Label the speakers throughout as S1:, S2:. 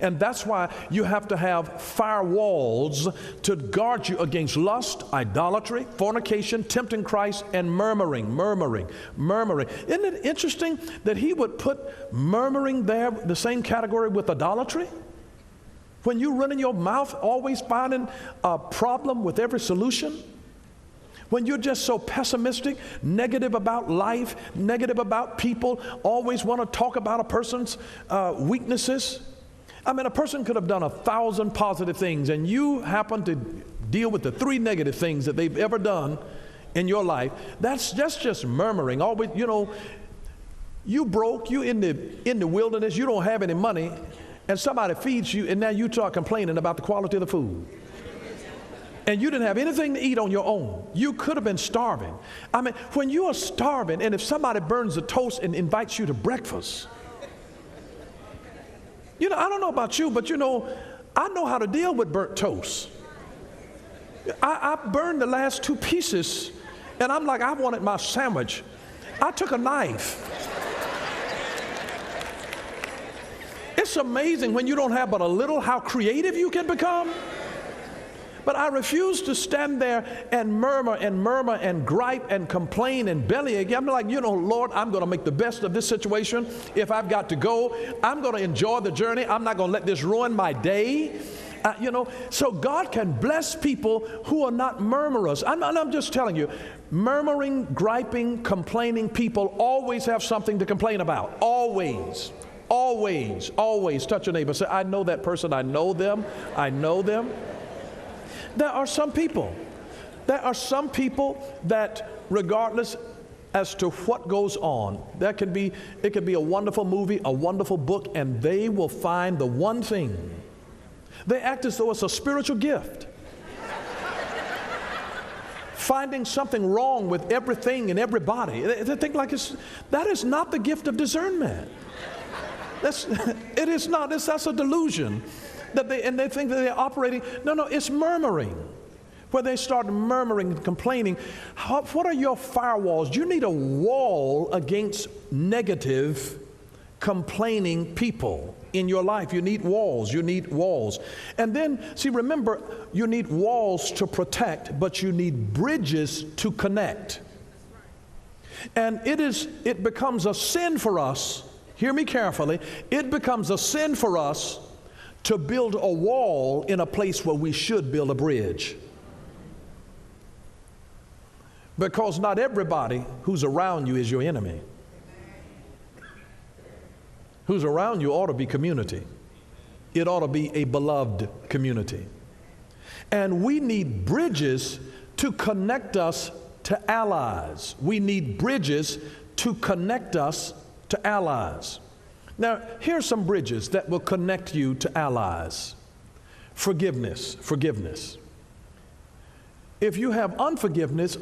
S1: And that's why you have to have firewalls to guard you against lust, idolatry, fornication, tempting Christ, and murmuring. Isn't it interesting that he would put murmuring there, the same category with idolatry? When you run in your mouth, always finding a problem with every solution. When you're just so pessimistic, negative about life, negative about people, always want to talk about a person's weaknesses. I mean, a person could have done 1,000 positive things, and you happen to deal with the 3 negative things that they've ever done in your life. That's just murmuring. Always, you broke, you in the wilderness, you don't have any money, and somebody feeds you, and now you start complaining about the quality of the food. And you didn't have anything to eat on your own. You could have been starving. I mean, when you are starving, and if somebody burns a toast and invites you to breakfast, I don't know about you, but I know how to deal with burnt toast. I burned the last 2 pieces, and I'm like, I wanted my sandwich. I took a knife. It's amazing when you don't have but a little how creative you can become. But I refuse to stand there and murmur and gripe and complain and bellyache. I'm like, Lord, I'm going to make the best of this situation. If I've got to go, I'm going to enjoy the journey. I'm not going to let this ruin my day. So God can bless people who are not murmurers. I'm just telling you, murmuring, griping, complaining people always have something to complain about. Always. Touch your neighbor. Say, I know that person. I know them. There are some people that regardless as to what goes on, it could be a wonderful movie, a wonderful book, and they will find the one thing. They act as though it's a spiritual gift. Finding something wrong with everything and everybody. They think like that is not the gift of discernment. It is not. That's a delusion. And they think that they're operating. No, it's murmuring. Where they start murmuring and complaining. What are your firewalls? You need a wall against negative, complaining people in your life. You need walls. And then, remember, you need walls to protect, but you need bridges to connect. And it becomes a sin for us, hear me carefully, it becomes a sin for us to build a wall in a place where we should build a bridge. Because not everybody who's around you is your enemy. Who's around you ought to be community. It ought to be a beloved community. And we need bridges to connect us to allies. We need bridges to connect us to allies. Now, here are some bridges that will connect you to allies. Forgiveness. If you have unforgiveness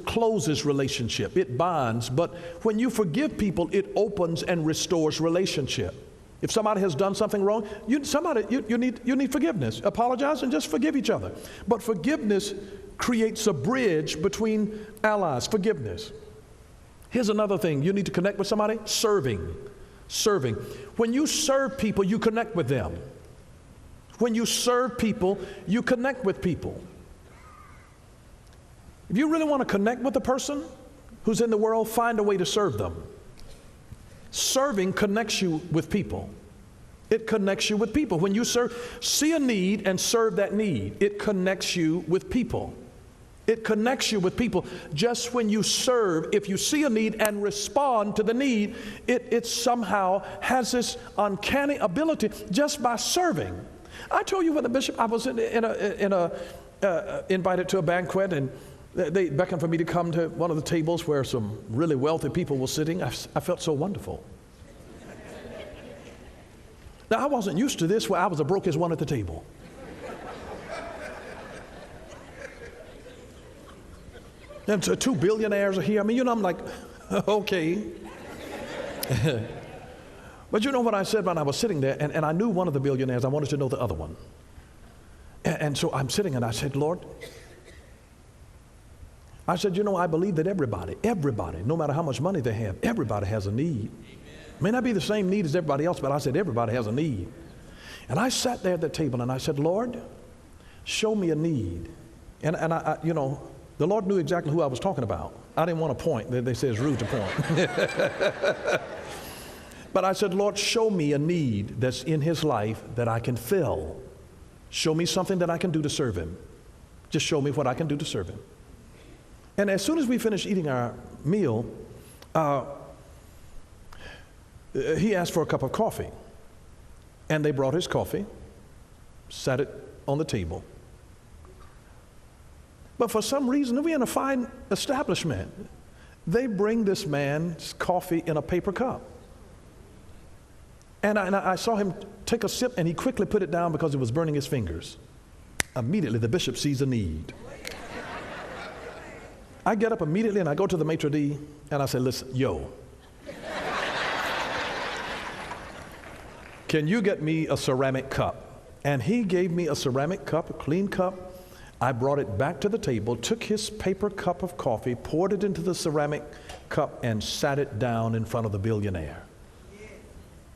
S1: closes relationship. It binds, but when you forgive people, it opens and restores relationship. If somebody has done something wrong, you need forgiveness. Apologize and just forgive each other. But forgiveness creates a bridge between allies. Forgiveness. Here's another thing. You need to connect with somebody. Serving. When you serve people, you connect with them. When you serve people, you connect with people. If you really want to connect with a person who's in the world, find a way to serve them. Serving connects you with people. It connects you with people. When you see a need and serve that need, it connects you with people. Just when you serve, if you see a need and respond to the need, it somehow has this uncanny ability just by serving. I told you when the bishop, I was invited to a banquet, and they beckoned for me to come to one of the tables where some really wealthy people were sitting. I felt so wonderful. Now, I wasn't used to this, where I was the brokest one at the table. And so 2 billionaires are here. I mean, I'm like, okay. But you know what I said when I was sitting there, and I knew one of the billionaires. I wanted to know the other one. And so I'm sitting and I said, Lord, I said, I believe that everybody, no matter how much money they have, everybody has a need. May not be the same need as everybody else, but I said everybody has a need. And I sat there at the table and I said, Lord, show me a need. And I you know, the Lord knew exactly who I was talking about. I didn't want to point. They say it's rude to point. But I said, Lord, show me a need that's in his life that I can fill. Show me something that I can do to serve him. Just show me what I can do to serve him. And as soon as we finished eating our meal, he asked for a cup of coffee. And they brought his coffee, sat it on the table. But for some reason, we're in a fine establishment. They bring this man's coffee in a paper cup. And I saw him take a sip, and he quickly put it down because it was burning his fingers. Immediately, the bishop sees a need. I get up immediately, and I go to the maitre d', and I say, listen, yo, can you get me a ceramic cup? And he gave me a ceramic cup, a clean cup. I brought it back to the table, took his paper cup of coffee, poured it into the ceramic cup, and sat it down in front of the billionaire.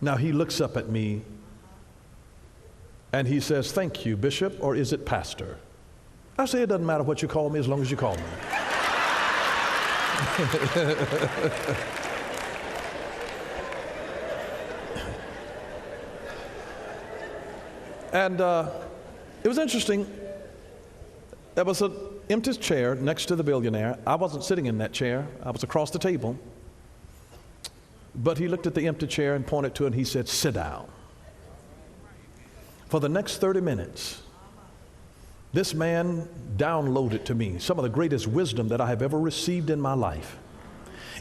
S1: Now he looks up at me and he says, thank you, Bishop, or is it Pastor? I say, it doesn't matter what you call me as long as you call me. And it was interesting. There was an empty chair next to the billionaire. I wasn't sitting in that chair. I was across the table. But he looked at the empty chair and pointed to it, and he said, sit down. For the next 30 minutes, this man downloaded to me some of the greatest wisdom that I have ever received in my life.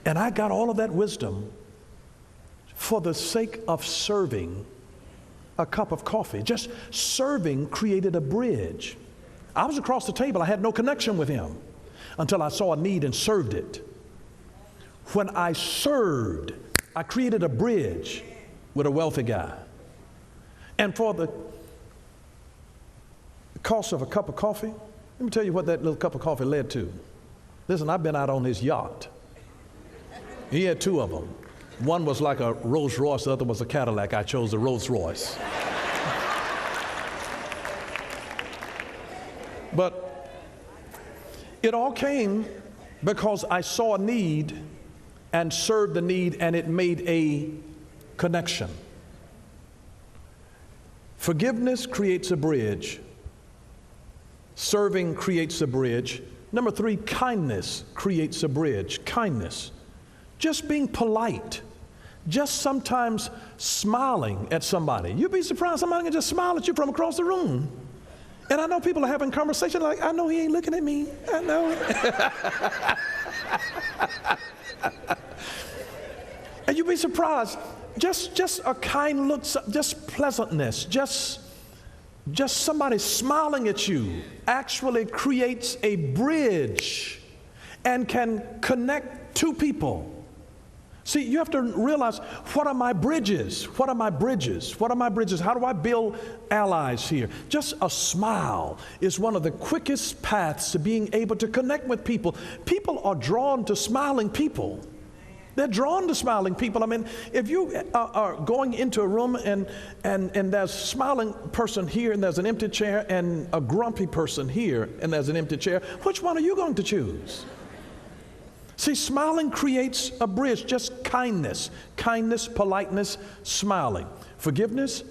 S1: And I got all of that wisdom for the sake of serving a cup of coffee. Just serving created a bridge. I was across the table. I had no connection with him until I saw a need and served it. When I served, I created a bridge with a wealthy guy. And for the cost of a cup of coffee, let me tell you what that little cup of coffee led to. Listen, I've been out on his yacht. He had two of them. One was like a Rolls Royce, the other was a Cadillac. I chose the Rolls Royce. But it all came because I saw a need and served the need, and it made a connection. Forgiveness creates a bridge. Serving creates a bridge. Number 3, kindness creates a bridge. Kindness. Just being polite. Just sometimes smiling at somebody. You'd be surprised somebody can just smile at you from across the room. And I know people are having conversations like, I know he ain't looking at me. I know. And you'd be surprised. Just a kind look, just pleasantness, just somebody smiling at you actually creates a bridge and can connect two people. See, you have to realize, what are my bridges? What are my bridges? What are my bridges? How do I build allies here? Just a smile is one of the quickest paths to being able to connect with people. People are drawn to smiling people. They're drawn to smiling people. I mean, if you are going into a room and there's a smiling person here and there's an empty chair, and a grumpy person here and there's an empty chair, which one are you going to choose? See, smiling creates a bridge. Just kindness, politeness, smiling. Forgiveness,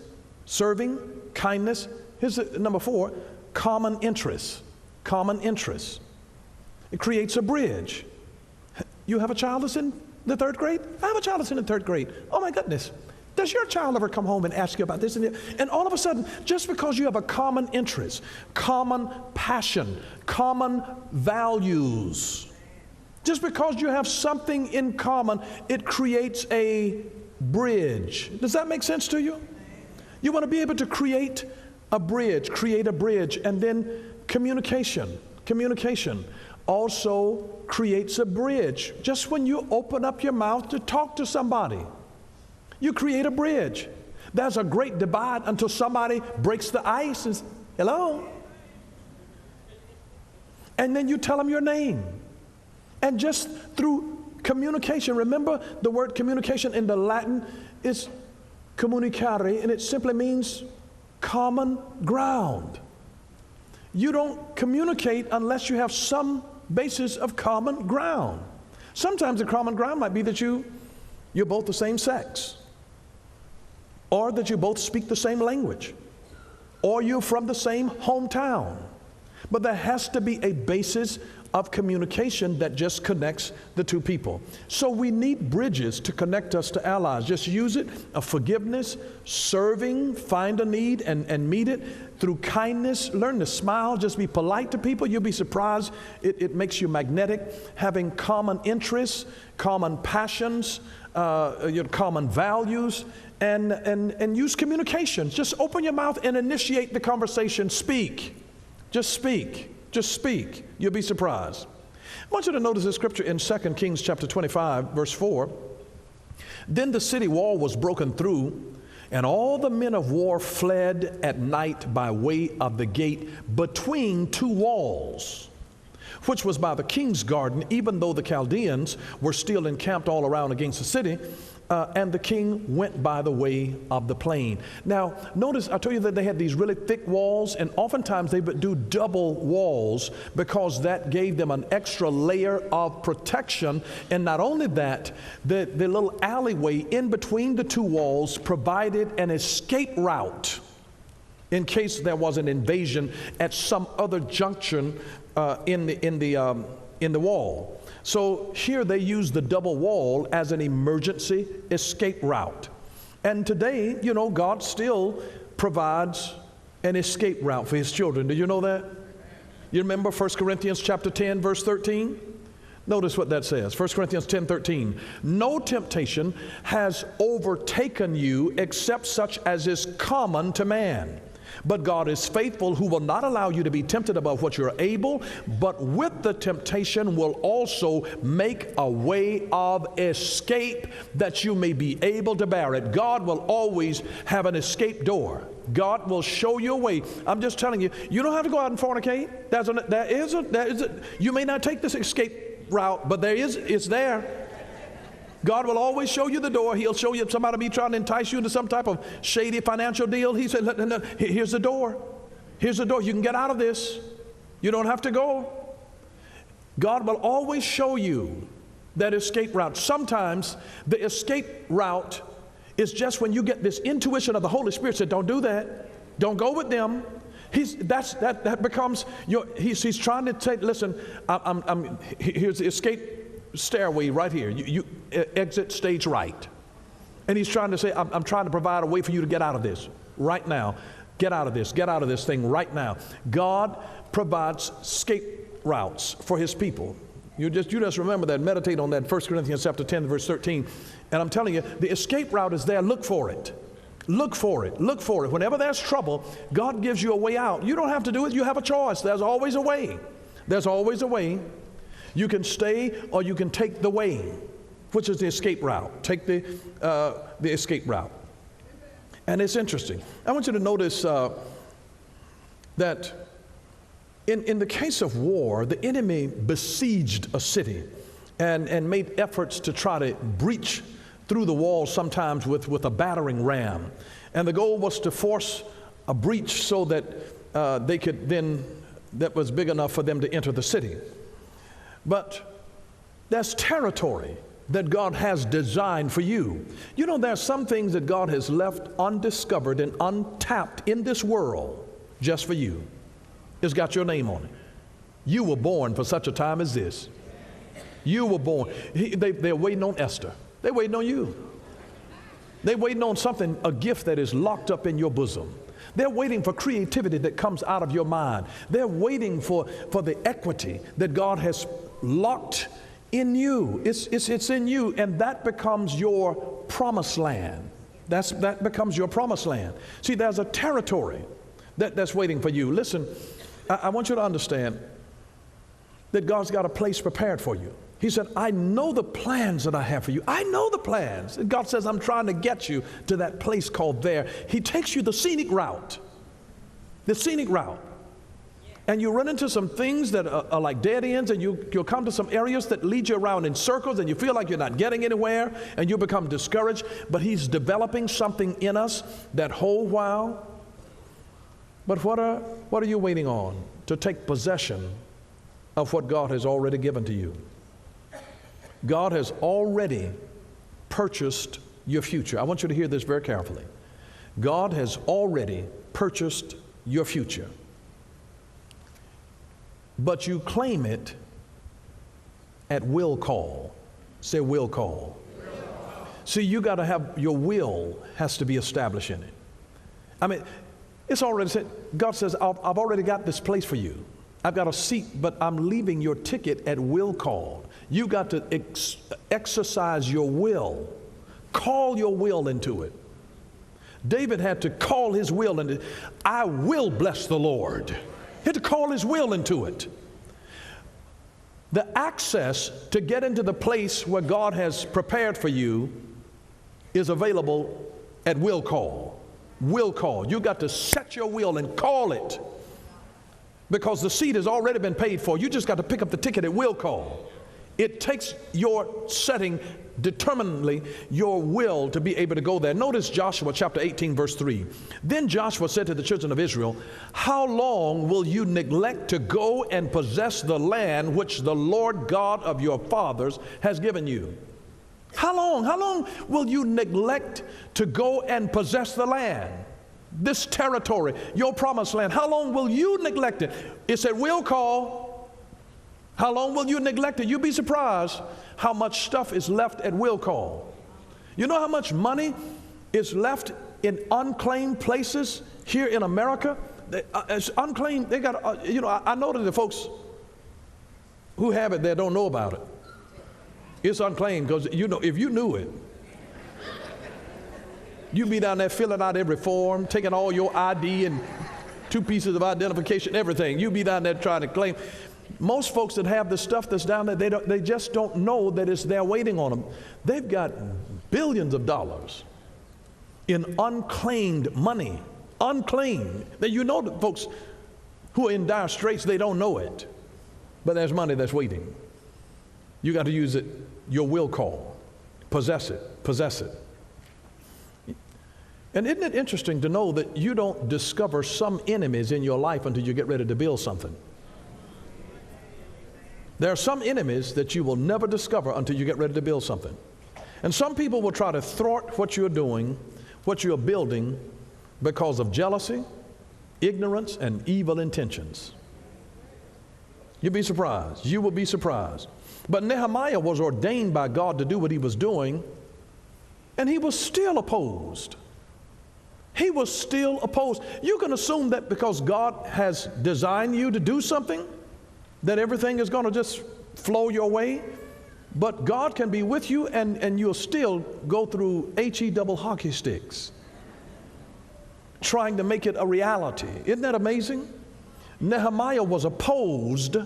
S1: serving, kindness. Here's number 4, common interests. Common interests. It creates a bridge. You have a child that's in the 3rd grade? I have a child that's in the 3rd grade. Oh my goodness. Does your child ever come home and ask you about this and that? And all of a sudden, just because you have a common interest, common passion, common values, just because you have something in common, it creates a bridge. Does that make sense to you? You want to be able to create a bridge, and then communication. Communication also creates a bridge. Just when you open up your mouth to talk to somebody, you create a bridge. There's a great divide until somebody breaks the ice and says, hello. And then you tell them your name. And just through communication, remember the word communication in the Latin is communicare, and it simply means common ground. You don't communicate unless you have some basis of common ground. Sometimes the common ground might be that you're both the same sex, or that you both speak the same language, or you're from the same hometown. But there has to be a basis of communication that just connects the two people. So we need bridges to connect us to allies. Just use it, forgiveness, serving, find a need and meet it through kindness. Learn to smile, just be polite to people. You'll be surprised. It makes you magnetic. Having common interests, common passions, common values, and use communication. Just open your mouth and initiate the conversation. Speak. Just speak. Just speak. You'll be surprised. I want you to notice the scripture in 2 Kings chapter 25, verse 4. Then the city wall was broken through, and all the men of war fled at night by way of the gate between two walls, which was by the king's garden, even though the Chaldeans were still encamped all around against the city. And the king went by the way of the plain. Now, notice I told you that they had these really thick walls, and oftentimes they would do double walls because that gave them an extra layer of protection. And not only that, the little alleyway in between the two walls provided an escape route in case there was an invasion at some other junction in the wall. So here they use the double wall as an emergency escape route. And today, God still provides an escape route for his children. Do you know that? You remember 1 Corinthians chapter 10, verse 13? Notice what that says. 1 Corinthians 10:13. No temptation has overtaken you except such as is common to man. But God is faithful, who will not allow you to be tempted above what you're able, but with the temptation will also make a way of escape that you may be able to bear it. God will always have an escape door. God will show you a way. I'm just telling you, you don't have to go out and fornicate. You may not take this escape route, but it's there. God will always show you the door. He'll show you if somebody be trying to entice you into some type of shady financial deal. He said, no, here's the door. Here's the door. You can get out of this. You don't have to go. God will always show you that escape route. Sometimes the escape route is just when you get this intuition of the Holy Spirit said, don't do that. Don't go with them. That becomes he's trying to say, listen, here's the escape stairway right here. You exit stage right. And he's trying to say, I'm trying to provide a way for you to get out of this right now. Get out of this. Get out of this thing right now. God provides escape routes for his people. You just remember that. Meditate on that. 1 Corinthians chapter 10, verse 13. And I'm telling you, the escape route is there. Look for it. Look for it. Look for it. Whenever there's trouble, God gives you a way out. You don't have to do it. You have a choice. There's always a way. There's always a way. You can stay or you can take the way, which is the escape route. Take the escape route. And it's interesting. I want you to notice that in the case of war, the enemy besieged a city and made efforts to try to breach through the walls, sometimes with a battering ram. And the goal was to force a breach so that they could then, that was big enough for them to enter the city. But that's territory that God has designed for you. You know, there are some things that God has left undiscovered and untapped in this world just for you. It's got your name on it. You were born for such a time as this. You were born. They're waiting on Esther. They're waiting on you. They're waiting on something, a gift that is locked up in your bosom. They're waiting for creativity that comes out of your mind. They're waiting for the equity that God has locked in you. It's in you, and that becomes your promised land. That becomes your promised land. See, there's a territory that's waiting for you. Listen, I want you to understand that God's got a place prepared for you. He said, I know the plans that I have for you. I know the plans. And God says, I'm trying to get you to that place called there. He takes you the scenic route. The scenic route. And you run into some things that are like dead ends, and you'll come to some areas that lead you around in circles, and you feel like you're not getting anywhere, and you become discouraged. But he's developing something in us that whole while But what are you waiting on to take possession of what God has already given to you? God has already purchased your future. I want you to hear this very carefully. God has already purchased your future. But you claim it at will call. Say will call. See, you got to have, your will has to be established in it. I mean, it's already said, God says, I've already got this place for you. I've got a seat, but I'm leaving your ticket at will call. You got to exercise your will. Call your will into it. David had to call his will into it. I will bless the Lord. He had to call his will into it. The access to get into the place where God has prepared for you is available at will call. Will call. You got to set your will and call it, because the seat has already been paid for. You just got to pick up the ticket at will call. It takes your setting determinedly your will to be able to go there. Notice Joshua chapter 18 verse 3. Then Joshua said to the children of Israel, how long will you neglect to go and possess the land which the Lord God of your fathers has given you? How long? How long will you neglect to go and possess the land? This territory, your promised land. How long will you neglect it? It's at will call. How long will you neglect it? You'll be surprised how much stuff is left at will call. You know how much money is left in unclaimed places here in America? It's unclaimed. They got, I know that the folks who have it there don't know about it. It's unclaimed because, if you knew it, you'd be down there filling out every form, taking all your ID and 2 pieces of identification, everything. You'd be down there trying to claim. Most folks that have the stuff that's down there, they just don't know that it's there waiting on them. They've got billions of dollars in unclaimed money. Unclaimed. That the folks who are in dire straits, they don't know it. But there's money that's waiting. You got to use it, your will call. Possess it. Possess it. And isn't it interesting to know that you don't discover some enemies in your life until you get ready to build something? There are some enemies that you will never discover until you get ready to build something. And some people will try to thwart what you're doing, what you're building, because of jealousy, ignorance, and evil intentions. You'll be surprised. You will be surprised. But Nehemiah was ordained by God to do what he was doing, and he was still opposed. He was still opposed. You can assume that because God has designed you to do something, that everything is going to just flow your way. But God can be with you, and you'll still go through HE double hockey sticks, trying to make it a reality. Isn't that amazing? Nehemiah was opposed,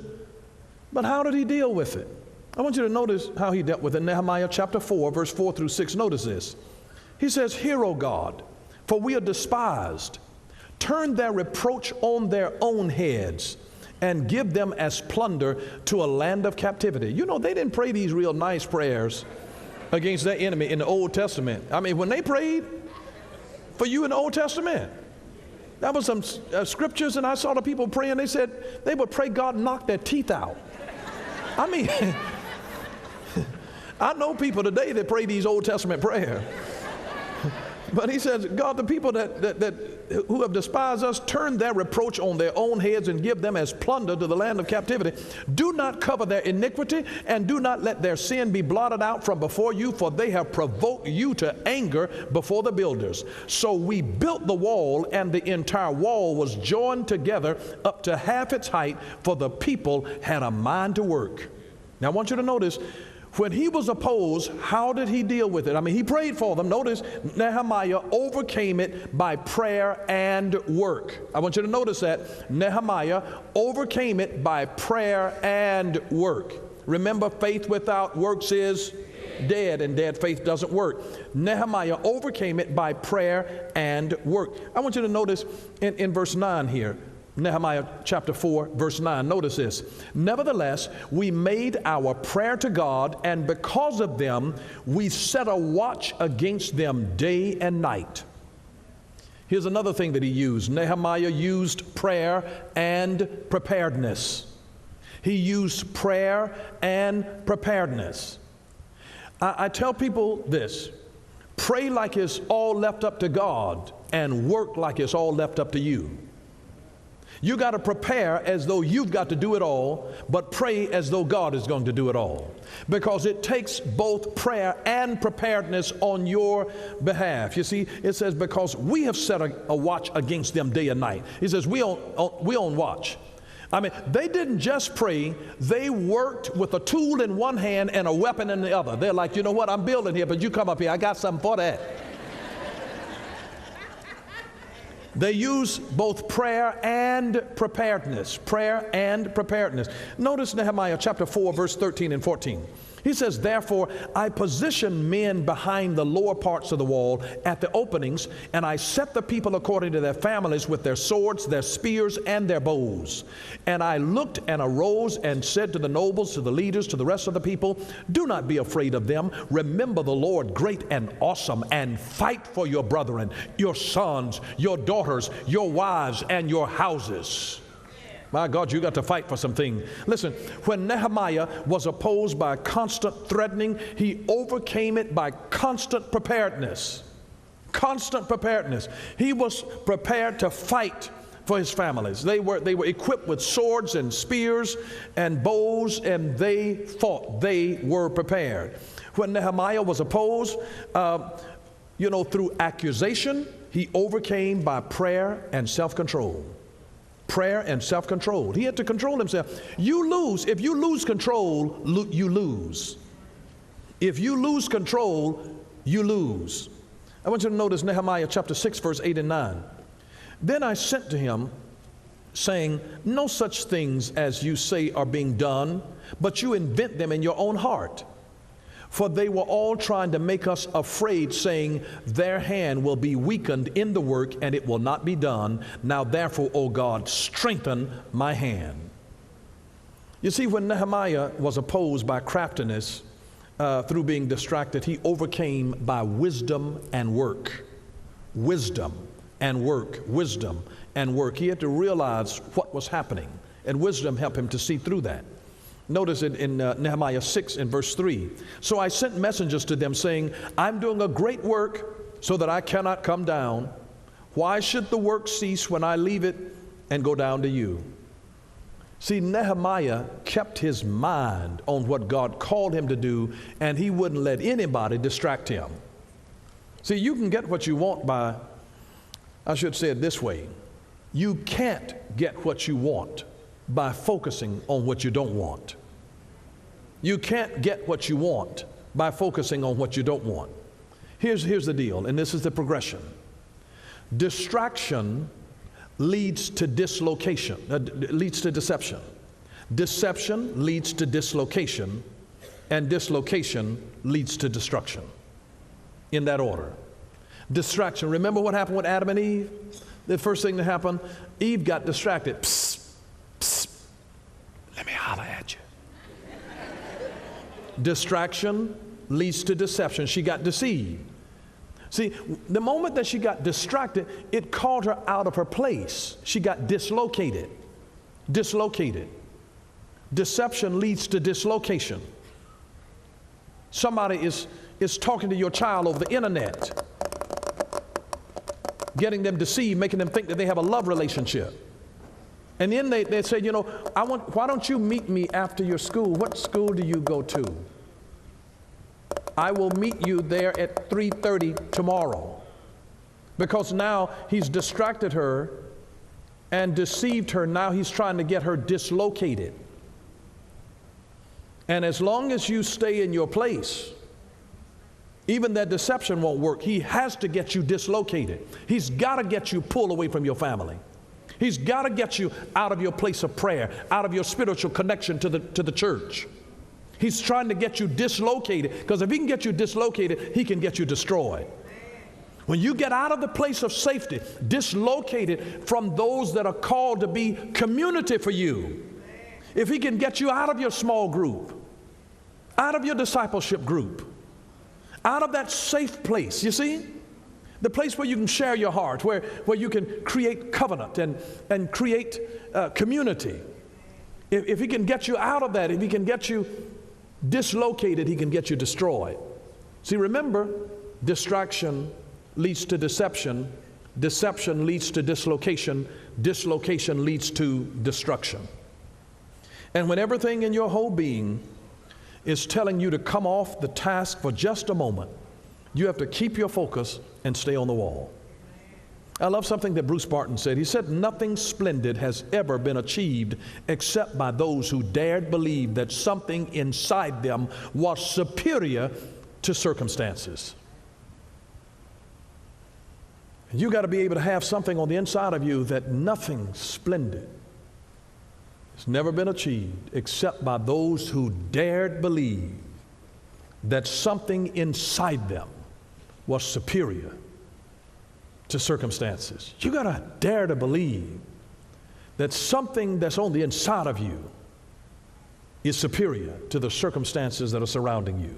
S1: but how did he deal with it? I want you to notice how he dealt with it. Nehemiah chapter 4, verse 4 through 6. Notice this. He says, hear, O God, for we are despised. Turn their reproach on their own heads and give them as plunder to a land of captivity. You know, they didn't pray these real nice prayers against their enemy in the Old Testament. I mean, when they prayed for you in the Old Testament, that was some scriptures, and I saw the people praying. They said they would pray God knock their teeth out. I mean, I know people today that pray these Old Testament prayers. But he says, God, the people who have despised us, turn their reproach on their own heads and give them as plunder to the land of captivity. Do not cover their iniquity, and do not let their sin be blotted out from before you, for they have provoked you to anger before the builders. So we built the wall, and the entire wall was joined together up to half its height, for the people had a mind to work. Now I want you to notice, when he was opposed, how did he deal with it? I mean, he prayed for them. Notice, Nehemiah overcame it by prayer and work. I want you to notice that. Nehemiah overcame it by prayer and work. Remember, faith without works is dead, and dead faith doesn't work. Nehemiah overcame it by prayer and work. I want you to notice in verse 9 here. Nehemiah chapter 4, verse 9. Notice this. Nevertheless, we made our prayer to God, and because of them, we set a watch against them day and night. Here's another thing that he used. Nehemiah used prayer and preparedness. He used prayer and preparedness. I tell people this: pray like it's all left up to God and work like it's all left up to you. You got to prepare as though you've got to do it all, but pray as though God is going to do it all. Because it takes both prayer and preparedness on your behalf. You see, it says, because we have set a watch against them day and night. He says, we on watch. I mean, they didn't just pray, they worked with a tool in one hand and a weapon in the other. They're like, you know what, I'm building here, but you come up here, I got something for that. They use both prayer and preparedness. Prayer and preparedness. Notice Nehemiah chapter 4, verse 13 and 14. He says, therefore, I positioned men behind the lower parts of the wall at the openings, and I set the people according to their families with their swords, their spears, and their bows. And I looked and arose and said to the nobles, to the leaders, to the rest of the people, do not be afraid of them. Remember the Lord great and awesome, and fight for your brethren, your sons, your daughters, your wives, and your houses. My God, you got to fight for something. Listen, when Nehemiah was opposed by constant threatening, he overcame it by constant preparedness. Constant preparedness. He was prepared to fight for his families. They were equipped with swords and spears and bows, and they fought. They were prepared. When Nehemiah was opposed, through accusation, he overcame by prayer and self-control. Prayer and self-control. He had to control himself. You lose. If you lose control, you lose. If you lose control, you lose. I want you to notice Nehemiah chapter 6, verse 8 and 9. Then I sent to him, saying, no such things as you say are being done, but you invent them in your own heart. For they were all trying to make us afraid, saying, their hand will be weakened in the work, and it will not be done. Now therefore, O God, strengthen my hand. You see, when Nehemiah was opposed by craftiness through being distracted, he overcame by wisdom and work. Wisdom and work. Wisdom and work. He had to realize what was happening, and wisdom helped him to see through that. Notice it in Nehemiah 6 and verse 3. So I sent messengers to them saying, I'm doing a great work so that I cannot come down. Why should the work cease when I leave it and go down to you? See, Nehemiah kept his mind on what God called him to do, and he wouldn't let anybody distract him. See, you can get what you want by, I should say it this way, you can't get what you want by focusing on what you don't want. You can't get what you want by focusing on what you don't want. Here's the deal, and this is the progression. Distraction leads to dislocation, leads to deception. Deception leads to dislocation, and dislocation leads to destruction. In that order. Distraction. Remember what happened with Adam and Eve? The first thing that happened, Eve got distracted. Psst. Let me holler at you. Distraction leads to deception. She got deceived. See, the moment that she got distracted, it called her out of her place. She got dislocated. Dislocated. Deception leads to dislocation. Somebody is talking to your child over the internet, getting them deceived, making them think that they have a love relationship. And then they say, why don't you meet me after your school? What school do you go to? I will meet you there at 3:30 tomorrow. Because now he's distracted her and deceived her. Now he's trying to get her dislocated. And as long as you stay in your place, even that deception won't work. He has to get you dislocated. He's got to get you pulled away from your family. He's got to get you out of your place of prayer, out of your spiritual connection to the church. He's trying to get you dislocated, because if he can get you dislocated, he can get you destroyed. When you get out of the place of safety, dislocated from those that are called to be community for you, if he can get you out of your small group, out of your discipleship group, out of that safe place, you see, The place where you can share your heart, where you can create covenant and create community. If he can get you out of that, if he can get you dislocated, he can get you destroyed. See, remember, distraction leads to deception. Deception leads to dislocation. Dislocation leads to destruction. And when everything in your whole being is telling you to come off the task for just a moment, you have to keep your focus and stay on the wall. I love something that Bruce Barton said. He said, nothing splendid has ever been achieved except by those who dared believe that something inside them was superior to circumstances. And you got to be able to have something on the inside of you that nothing splendid has never been achieved except by those who dared believe that something inside them was superior to circumstances. You got to dare to believe that something that's on the inside of you is superior to the circumstances that are surrounding you.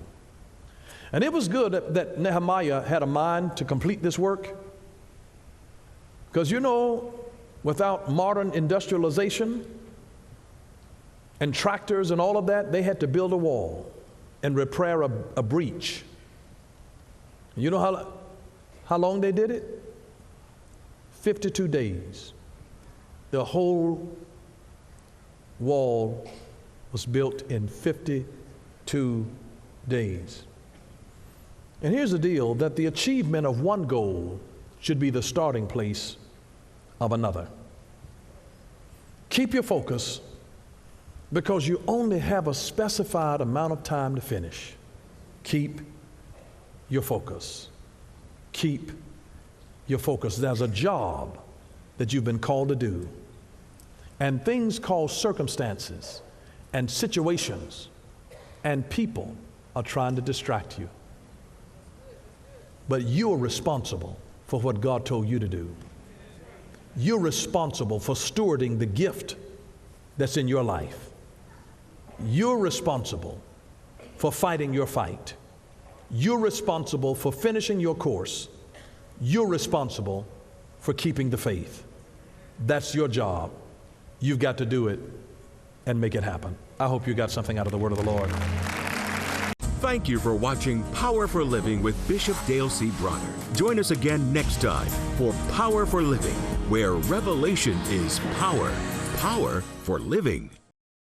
S1: And it was good that Nehemiah had a mind to complete this work, because you know, without modern industrialization and tractors and all of that, they had to build a wall and repair a breach. You know how long they did it? 52 days. The whole wall was built in 52 days. And here's the deal, that the achievement of one goal should be the starting place of another. Keep your focus, because you only have a specified amount of time to finish. Keep your focus. Keep your focus. There's a job that you've been called to do, and things called circumstances and situations and people are trying to distract you. But you're responsible for what God told you to do. You're responsible for stewarding the gift that's in your life. You're responsible for fighting your fight. You're responsible for finishing your course. You're responsible for keeping the faith. That's your job. You've got to do it and make it happen. I hope you got something out of the word of the Lord.
S2: Thank you for watching Power for Living with Bishop Dale C. Bronner. Join us again next time for Power for Living, where revelation is power. Power for living.